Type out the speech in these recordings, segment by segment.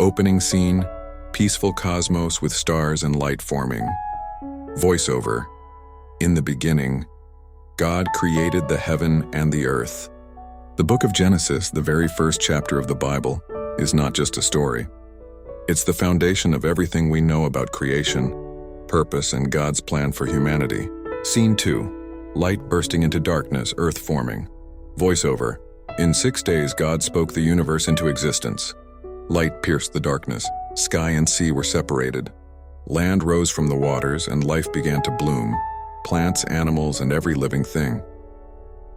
Opening scene, peaceful cosmos with stars and light forming. Voiceover, in the beginning, God created the heaven and the earth. The book of Genesis, the very first chapter of the Bible, is not just a story. It's the foundation of everything we know about creation, purpose, and God's plan for humanity. Scene 2, light bursting into darkness, earth forming. Voiceover, in 6 days God spoke the universe into existence. Light pierced the darkness, sky and sea were separated. Land rose from the waters and life began to bloom, plants, animals, and every living thing.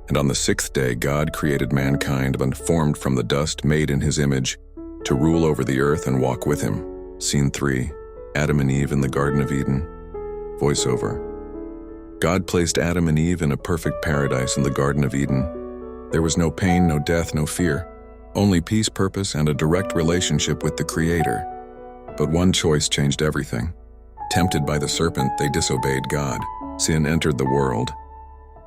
And on the 6th day God created mankind, formed from the dust, made in his image, to rule over the earth and walk with him. Scene 3, Adam and Eve in the Garden of Eden. Voiceover, God placed Adam and Eve in a perfect paradise in the Garden of Eden. There was no pain, no death, no fear. Only peace, purpose, and a direct relationship with the Creator. But one choice changed everything. Tempted by the serpent, they disobeyed God. Sin entered the world,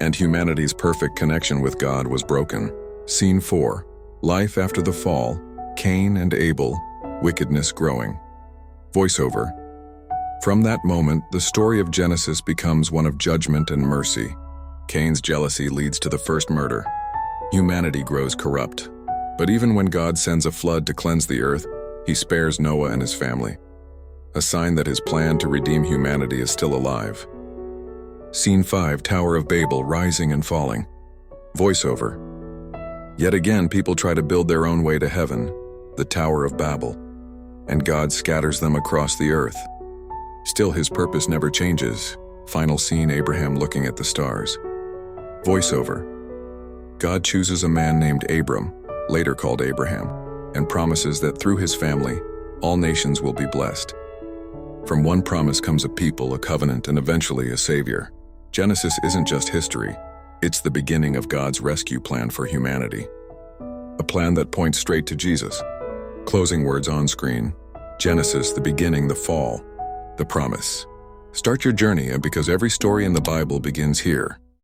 and humanity's perfect connection with God was broken. Scene 4, life after the fall, Cain and Abel, wickedness growing. Voiceover, from that moment, the story of Genesis becomes one of judgment and mercy. Cain's jealousy leads to the first murder. Humanity grows corrupt. But even when God sends a flood to cleanse the earth, he spares Noah and his family, a sign that his plan to redeem humanity is still alive. Scene 5, Tower of Babel, rising and falling. Voiceover, yet again people try to build their own way to heaven, the Tower of Babel, and God scatters them across the earth. Still, his purpose never changes. Final scene, Abraham looking at the stars. Voiceover, God chooses a man named Abram, later called Abraham, and promises that through his family, all nations will be blessed. From one promise comes a people, a covenant, and eventually a savior. Genesis isn't just history, it's the beginning of God's rescue plan for humanity. A plan that points straight to Jesus. Closing words on screen. Genesis, the beginning, the fall, the promise. Start your journey, because every story in the Bible begins here.